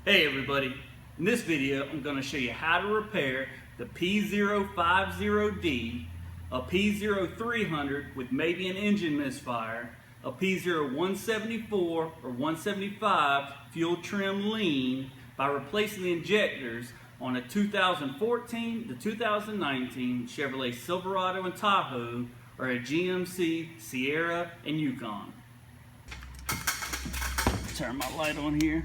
Hey everybody, in this video I'm going to show you how to repair the P050D, a P0300 with maybe an engine misfire, a P0174 or 175 fuel trim lean by replacing the injectors on a 2014 to 2019 Chevrolet Silverado and Tahoe or a GMC Sierra and Yukon. Turn my light on here.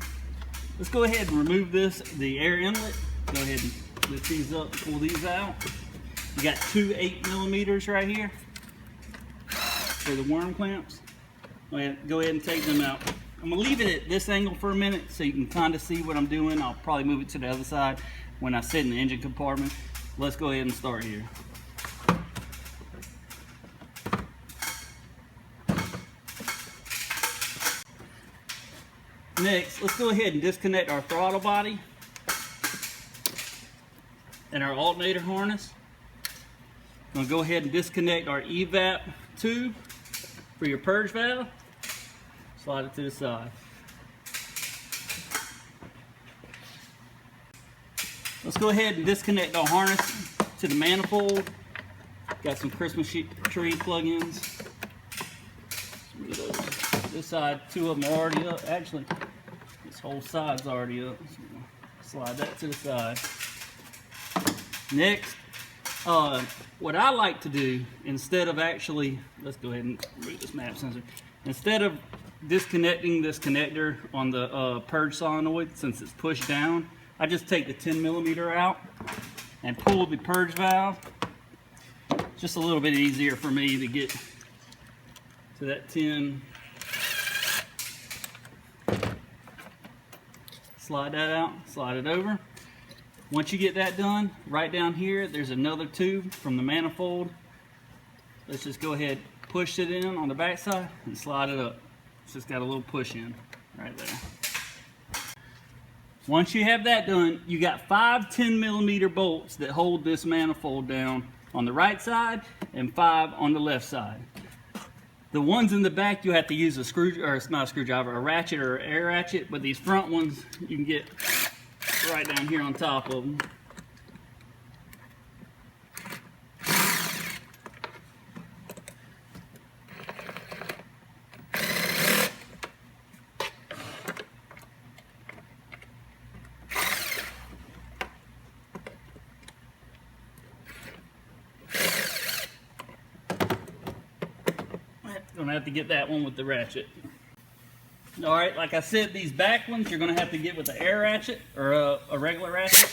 Let's go ahead and remove the air inlet. Go ahead and lift these up, pull these out. You got two 8mm right here for the worm clamps. Go ahead and take them out. I'm gonna leave it at this angle for a minute so you can kind of see what I'm doing. I'll probably move it to the other side when I sit in the engine compartment. Let's go ahead and start here. Next, let's go ahead and disconnect our throttle body and our alternator harness. I'm going to go ahead and disconnect our evap tube for your purge valve. Slide it to the side. Let's go ahead and disconnect our harness to the manifold. Got some Christmas tree plug-ins. This side, two of them are already up. Actually, this whole side's already up. So slide that to the side. Next, what I like to do, instead of actually, let's go ahead and remove this map sensor. Instead of disconnecting this connector on the purge solenoid, since it's pushed down, I just take the 10mm out and pull the purge valve. Just a little bit easier for me to get to that 10. Slide that out, slide it over. Once you get that done, right down here, there's another tube from the manifold. Let's just go ahead, push it in on the back side and slide it up. It's just got a little push in right there. Once you have that done, you got 5 10mm bolts that hold this manifold down on the right side and 5 on the left side. The ones in the back, you have to use a screwdriver, or it's not a screwdriver, a ratchet or an air ratchet, but these front ones you can get right down here on top of them. Gonna have to get that one with the ratchet. All right, like I said, these back ones you're gonna have to get with the air ratchet or a regular ratchet.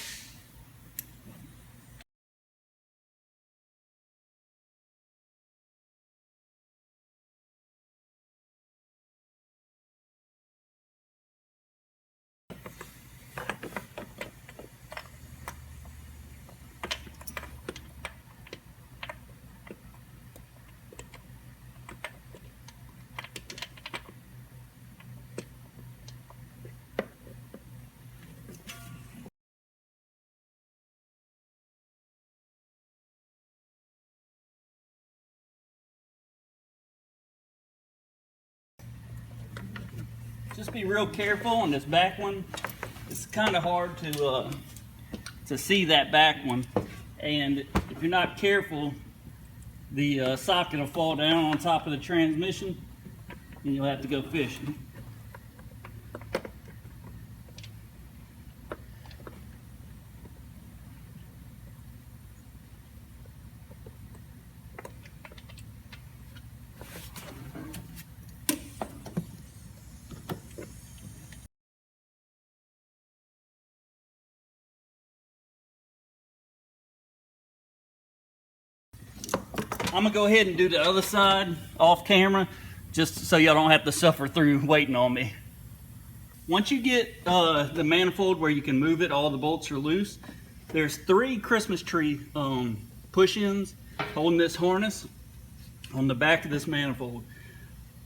Just be real careful on this back one. It's kind of hard to see that back one, and if you're not careful, the socket will fall down on top of the transmission, and you'll have to go fishing. I'm gonna go ahead and do the other side off camera, just so y'all don't have to suffer through waiting on me. Once you get the manifold where you can move it, all the bolts are loose. There's 3 Christmas tree push-ins holding this harness on the back of this manifold.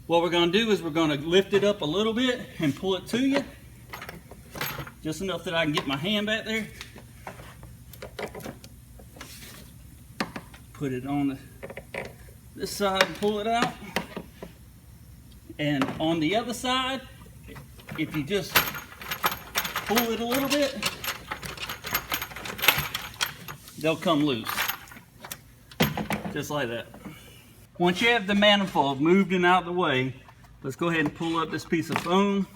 What we're gonna do is we're gonna lift it up a little bit and pull it to you, just enough that I can get my hand back there. Put it on this side and pull it out. And on the other side, if you just pull it a little bit, they'll come loose. Just like that. Once you have the manifold moved and out of the way, let's go ahead and pull up this piece of foam.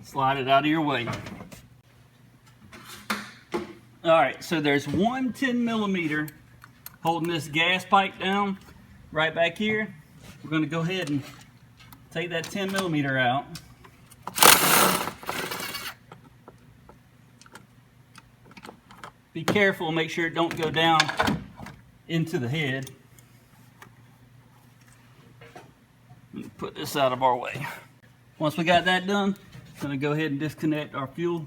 Slide it out of your way. Alright, so there's one 10mm holding this gas pipe down right back here. We're going to go ahead and take that 10mm out. Be careful, make sure it don't go down into the head. Put this out of our way. Once we got that done, I'm going to go ahead and disconnect our fuel,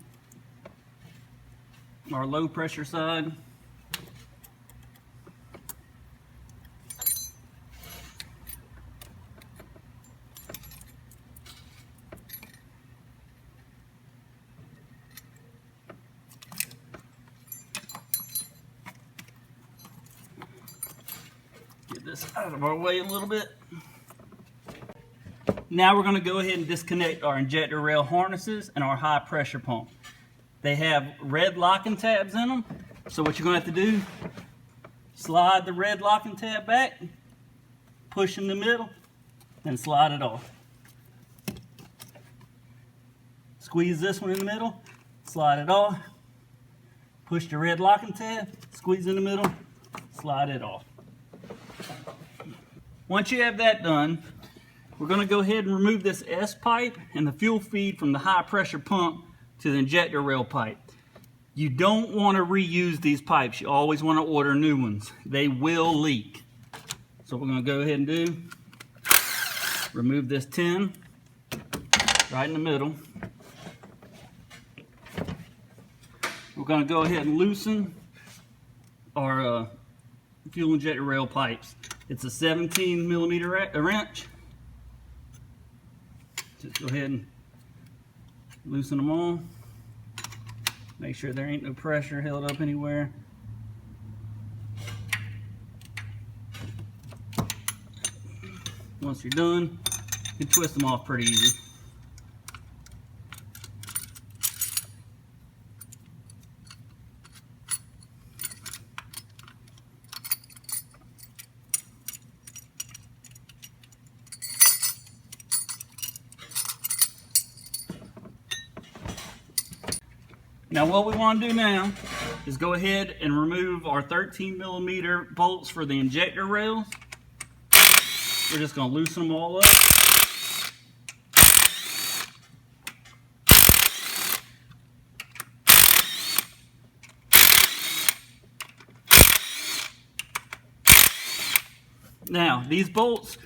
our low pressure side. Get this out of our way a little bit. Now we're going to go ahead and disconnect our injector rail harnesses and our high pressure pump. They have red locking tabs in them. So what you're going to have to do, slide the red locking tab back, push in the middle, and slide it off. Squeeze this one in the middle, slide it off, push the red locking tab, squeeze in the middle, slide it off. Once you have that done, we're going to go ahead and remove this S pipe and the fuel feed from the high pressure pump to the injector rail pipe. You don't want to reuse these pipes. You always want to order new ones. They will leak. So what we're going to go ahead and do, remove this tin right in the middle. We're going to go ahead and loosen our fuel injector rail pipes. It's a 17mm wrench. Just go ahead and loosen them all. Make sure there ain't no pressure held up anywhere. Once you're done, you can twist them off pretty easy. Now what we want to do now is go ahead and remove our 13mm bolts for the injector rails. We're just going to loosen them all up. Now these bolts,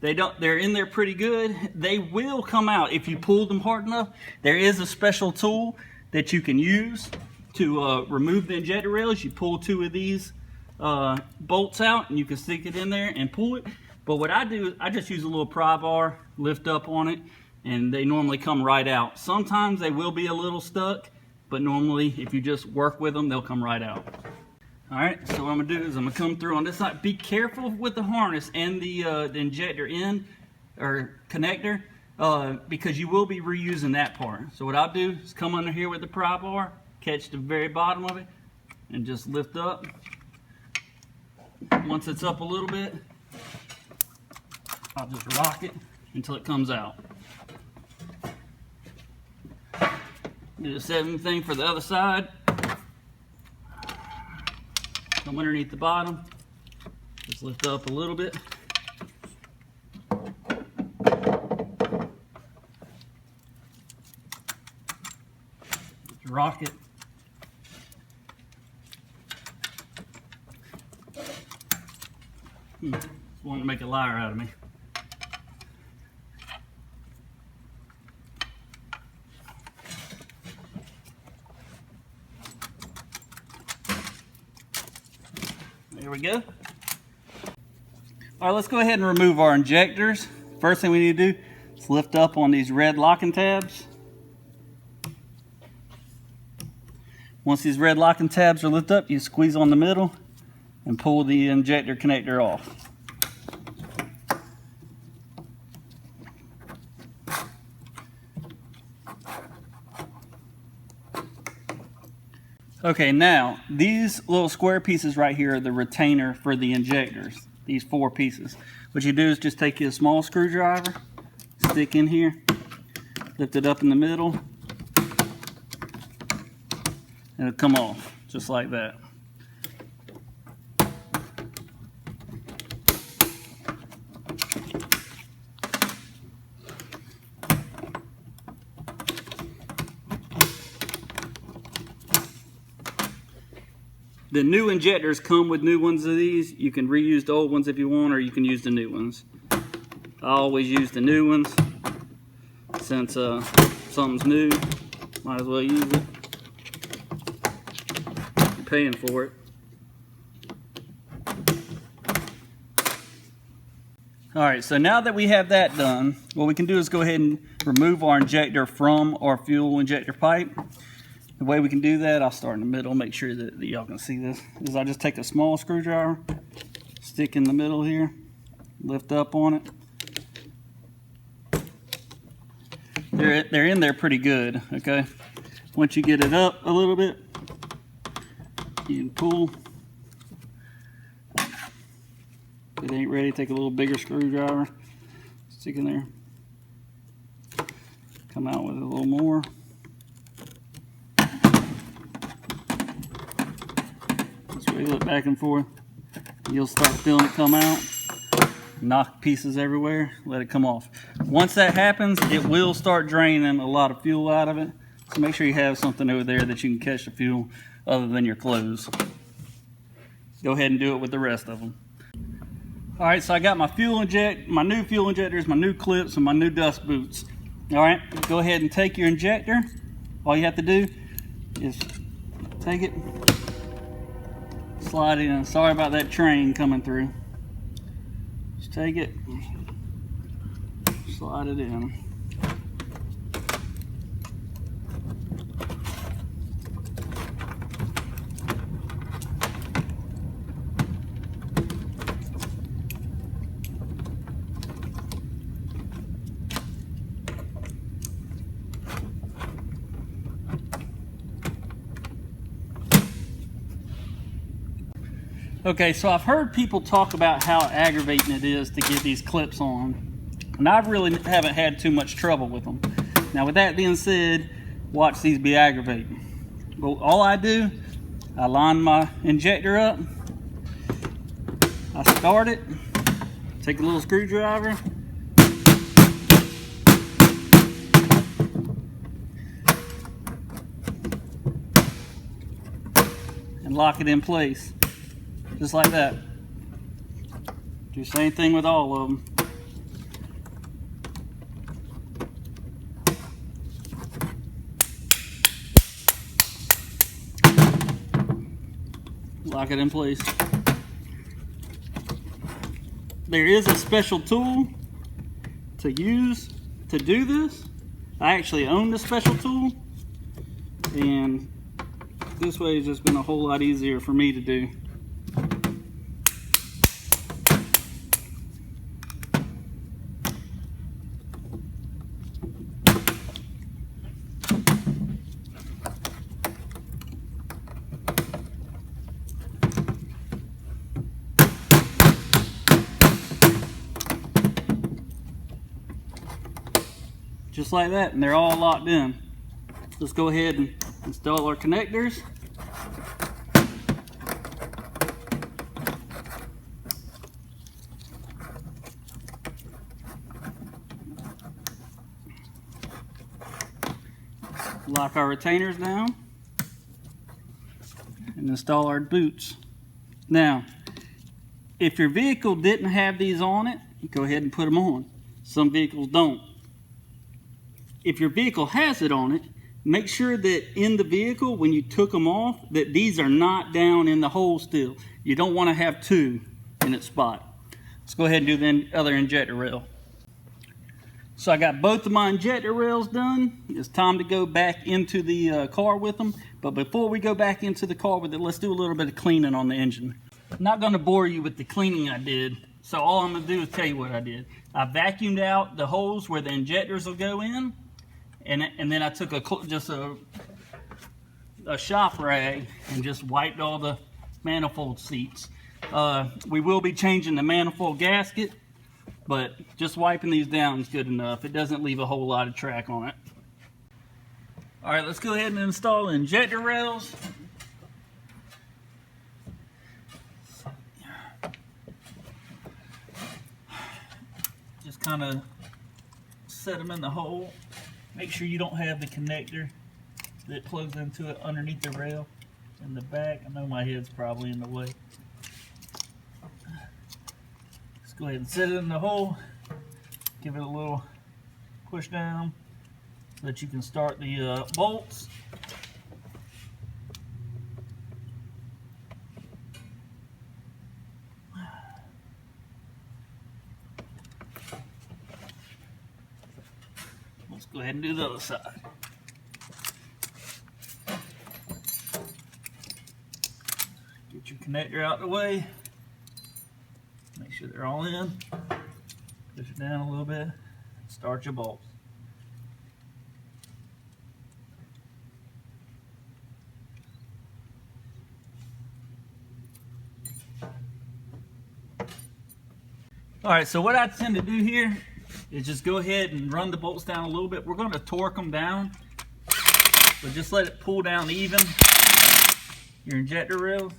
they're in there pretty good. They will come out if you pull them hard enough. There is a special tool that you can use to remove the injector rails. You pull two of these bolts out and you can stick it in there and pull it. But what I do is I just use a little pry bar, lift up on it, and they normally come right out. Sometimes they will be a little stuck, but normally if you just work with them, they'll come right out. All right, so what I'm gonna do is I'm gonna come through on this side. Be careful with the harness and the injector end or connector, because you will be reusing that part. So what I'll do is come under here with the pry bar, catch the very bottom of it, and just lift up. Once it's up a little bit, I'll just rock it until it comes out. Do the same thing for the other side. Come underneath the bottom, just lift up a little bit. Rock it. Just wanted to make a liar out of me. There we go. All right, let's go ahead and remove our injectors. First thing we need to do is lift up on these red locking tabs. Once these red locking tabs are lifted up, you squeeze on the middle and pull the injector connector off. Okay, now these little square pieces right here are the retainer for the injectors. These 4 pieces. What you do is just take your small screwdriver, stick in here, lift it up in the middle, and it'll come off just like that. The new injectors come with new ones of these. You can reuse the old ones if you want, or you can use the new ones. I always use the new ones since something's new. Might as well use it. You're paying for it. Alright, so now that we have that done, what we can do is go ahead and remove our injector from our fuel injector pipe. The way we can do that, I'll start in the middle, make sure that y'all can see this, is I just take a small screwdriver, stick in the middle here, lift up on it. They're in there pretty good, okay? Once you get it up a little bit, you can pull. If it ain't ready, take a little bigger screwdriver, stick in there, come out with a little more. Wiggle it back and forth. You'll start feeling it come out. Knock pieces everywhere. Let it come off. Once that happens, it will start draining a lot of fuel out of it. So make sure you have something over there that you can catch the fuel other than your clothes. Go ahead and do it with the rest of them. Alright, so I got my new fuel injectors, my new clips, and my new dust boots. Alright, go ahead and take your injector. All you have to do is take it, slide it in. Sorry about that train coming through. Just take it, slide it in. Okay, so I've heard people talk about how aggravating it is to get these clips on, and I really haven't had too much trouble with them. Now, with that being said, watch these be aggravating. Well, all I do, I line my injector up, I start it, take a little screwdriver, and lock it in place. Just like that. Do the same thing with all of them. Lock it in place. There is a special tool to use to do this. I actually own this special tool, and this way has just been a whole lot easier for me to do. Just like that, and they're all locked in. Let's go ahead and install our connectors. Lock our retainers down and install our boots. Now, if your vehicle didn't have these on it, go ahead and put them on. Some vehicles don't. If your vehicle has it on it, make sure that in the vehicle, when you took them off, that these are not down in the hole still. You don't want to have two in its spot. Let's go ahead and do the other injector rail. So I got both of my injector rails done. It's time to go back into the car with them. But before we go back into the car with it, let's do a little bit of cleaning on the engine. I'm not going to bore you with the cleaning I did. So all I'm going to do is tell you what I did. I vacuumed out the holes where the injectors will go in. And then I took just a shop rag and just wiped all the manifold seats. We will be changing the manifold gasket, but just wiping these down is good enough. It doesn't leave a whole lot of track on it. All right, let's go ahead and install the injector rails. Just kind of set them in the hole. Make sure you don't have the connector that plugs into it underneath the rail in the back. I know my head's probably in the way. Let's go ahead and set it in the hole. Give it a little push down so that you can start the bolts. Let's go ahead and do the other side. Get your connector out of the way. Make sure they're all in. Push it down a little bit. Start your bolts. Alright, so what I tend to do here is just go ahead and run the bolts down a little bit. We're going to torque them down, but just let it pull down even your injector rails.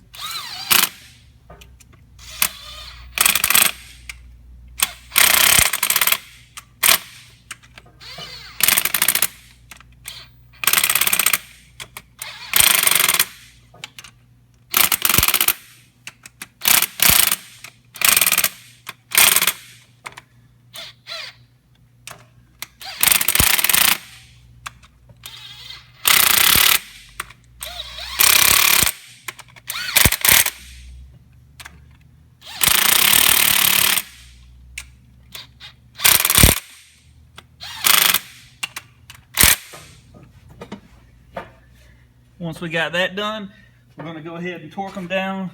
Once we got that done, we're going to go ahead and torque them down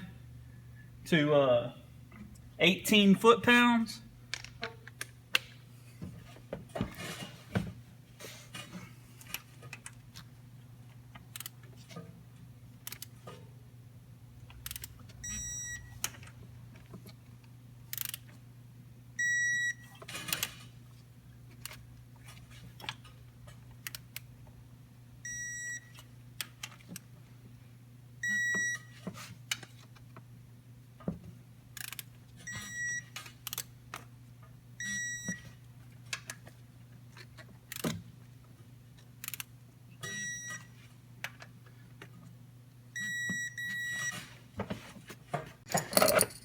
to 18 foot-pounds.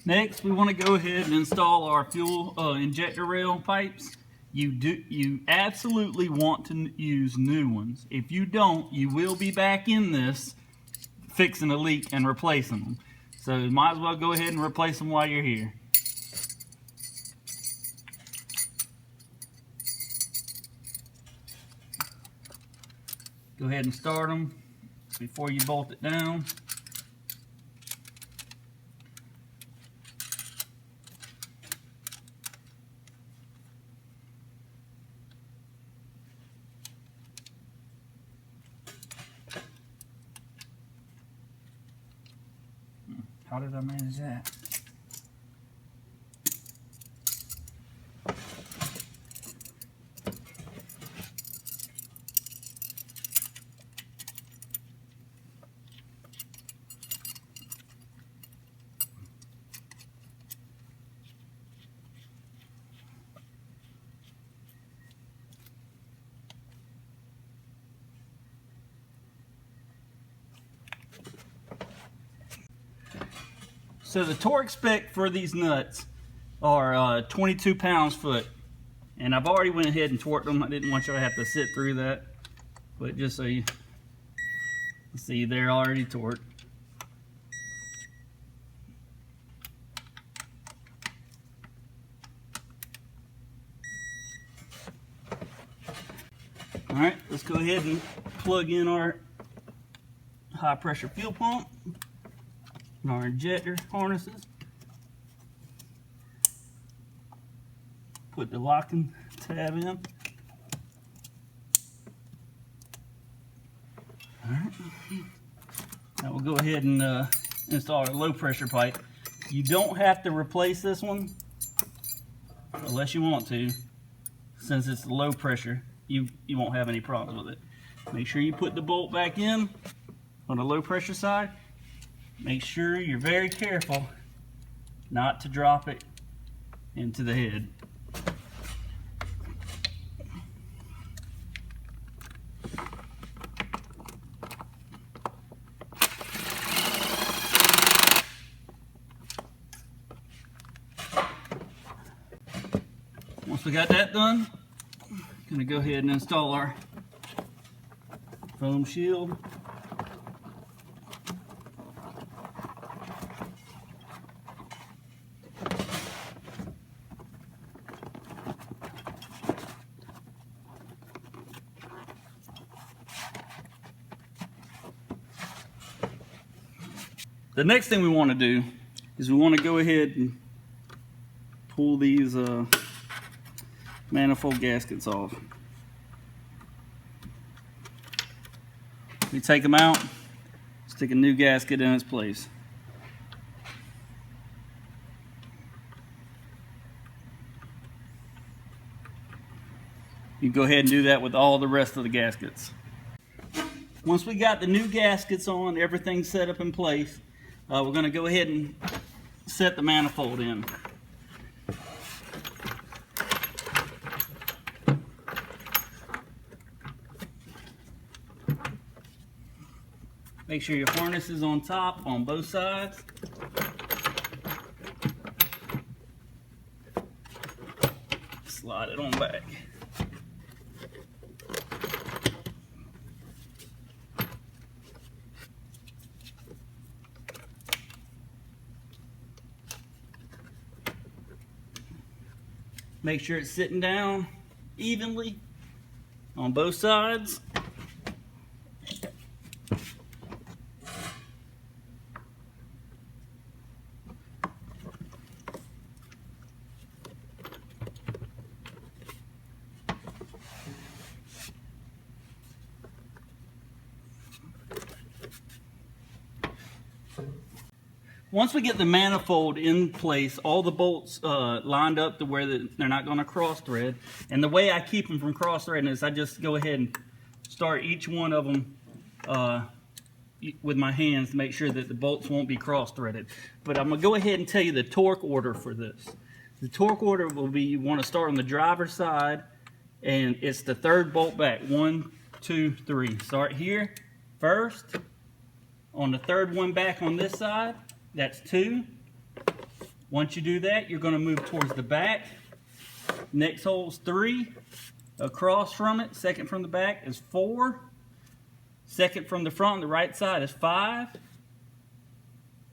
Next, we want to go ahead and install our fuel injector rail pipes. You absolutely want to use new ones. If you don't, you will be back in this fixing a leak and replacing them. So you might as well go ahead and replace them while you're here. Go ahead and start them before you bolt it down. How did I manage that? So the torque spec for these nuts are 22 pounds-foot, and I've already went ahead and torqued them. I didn't want you to have to sit through that, but just so you see, they're already torqued. ahead and plug in our high pressure fuel pump and our injector harnesses. Put the locking tab in. Alright. Now we'll go ahead and install our low pressure pipe. You don't have to replace this one unless you want to. Since it's low pressure, you won't have any problems with it. Make sure you put the bolt back in on the low pressure side. Make sure you're very careful not to drop it into the head. Once we got that done, I'm going to go ahead and install our foam shield. The next thing we want to do is we want to go ahead and pull these manifold gaskets off. We take them out, stick a new gasket in its place. You go ahead and do that with all the rest of the gaskets. Once we got the new gaskets on, everything's set up in place, we're going to go ahead and set the manifold in. Make sure your harness is on top on both sides. Slide it on back. Make sure it's sitting down evenly on both sides. Once we get the manifold in place, all the bolts lined up to where they're not going to cross thread. And the way I keep them from cross threading is I just go ahead and start each one of them with my hands to make sure that the bolts won't be cross threaded. But I'm going to go ahead and tell you the torque order for this. The torque order will be, you want to start on the driver's side, and it's the third bolt back. 1, 2, 3. Start here first. On the third one back on this side, that's 2. Once you do that, you're going to move towards the back. Next hole's 3. Across from it, second from the back, is 4. Second from the front on the right side is 5.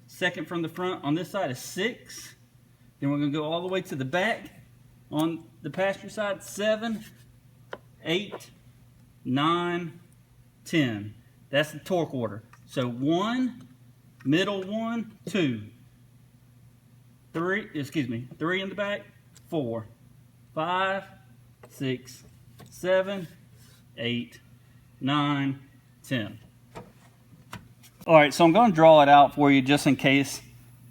Second from the front on this side is 6. Then we're going to go all the way to the back on the passenger side, 7, 8, 9, 10. That's the torque order. So 1, middle 1, 2, 3, 3 in the back, 4, 5, 6, 7, 8, 9, 10. Alright, so I'm going to draw it out for you just in case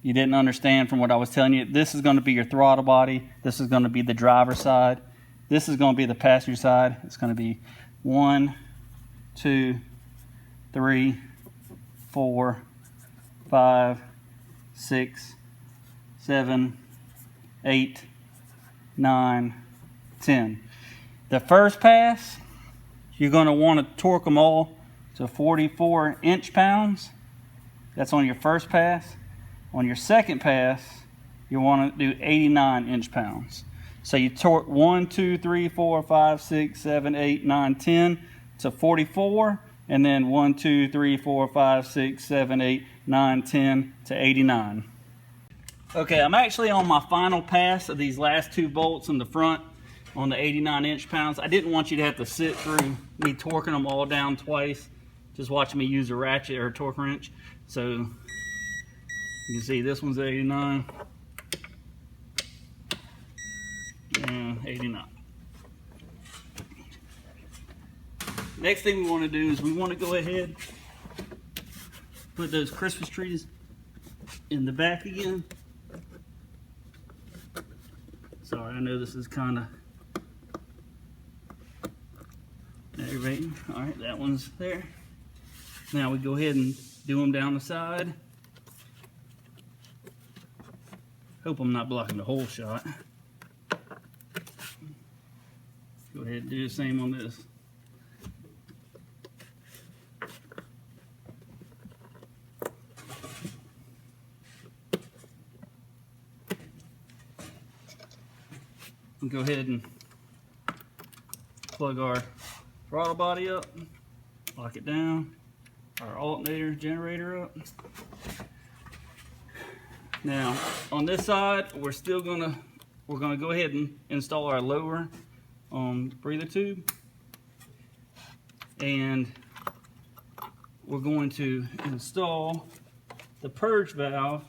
you didn't understand from what I was telling you. This is going to be your throttle body. This is going to be the driver's side. This is going to be the passenger side. It's going to be 1, 2, 3, 4, 5, 6, 7, 8, 9, 10. The first pass, you're going to want to torque them all to 44 inch-pounds. That's on your first pass. On your second pass, you want to do 89 inch-pounds. So you torque 1, 2, 3, 4, 5, 6, 7, 8, 9, 10 to 44, and then 1, 2, 3, 4, 5, 6, 7, 8, 9, 10 to 89. Okay, I'm actually on my final pass of these last 2 bolts in the front. on the 89 inch-pounds. I didn't want you to have to sit through me torquing them all down twice, just watching me use a ratchet or a torque wrench. So you can see this one's 89 and 89. Next thing we want to do is we want to go ahead, put those Christmas trees in the back again. Sorry, I know this is kind of aggravating. All right, that one's there. Now we go ahead and do them down the side. Hope I'm not blocking the whole shot. Go ahead and do the same on this. And go ahead and plug our throttle body up, lock it down, our alternator generator up. Now on this side, we're gonna go ahead and install our lower breather tube, and we're going to install the purge valve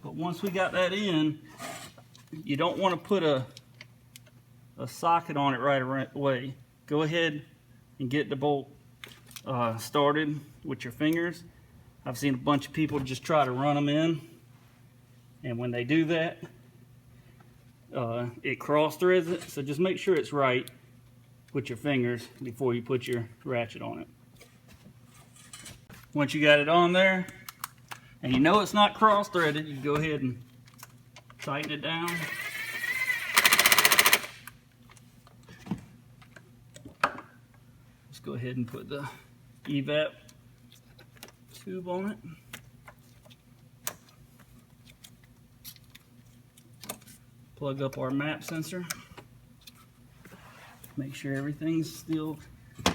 But once we got that in, you don't want to put a socket on it right away. Go ahead and get the bolt started with your fingers. I've seen a bunch of people just try to run them in, and when they do that, it cross threads it. So just make sure it's right with your fingers before you put your ratchet on it. Once you got it on there, and you know it's not cross threaded, you go ahead and tighten it down. Let's go ahead and put the evap tube on it. Plug up our map sensor. Make sure everything's still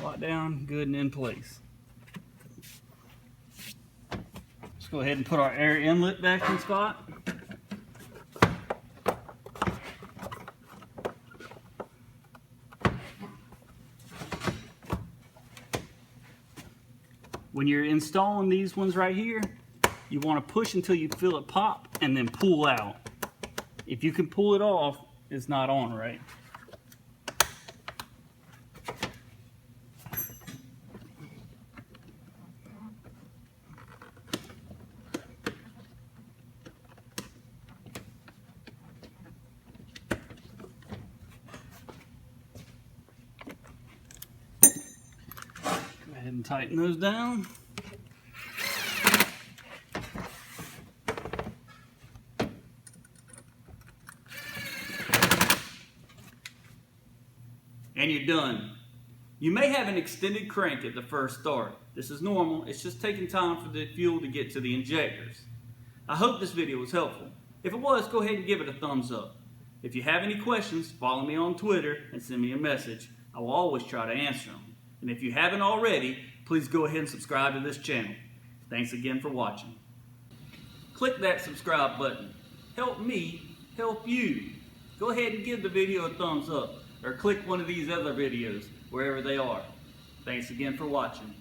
locked down, good and in place. Let's go ahead and put our air inlet back in spot. When you're installing these ones right here, you want to push until you feel it pop and then pull out. If you can pull it off, it's not on right. Go ahead and tighten those down. And you're done. You may have an extended crank at the first start. This is normal. It's just taking time for the fuel to get to the injectors. I hope this video was helpful. If it was, go ahead and give it a thumbs up. If you have any questions, follow me on Twitter and send me a message. I will always try to answer them. And if you haven't already, please go ahead and subscribe to this channel. Thanks again for watching. Click that subscribe button. Help me help you. Go ahead and give the video a thumbs up, or click one of these other videos wherever they are. Thanks again for watching.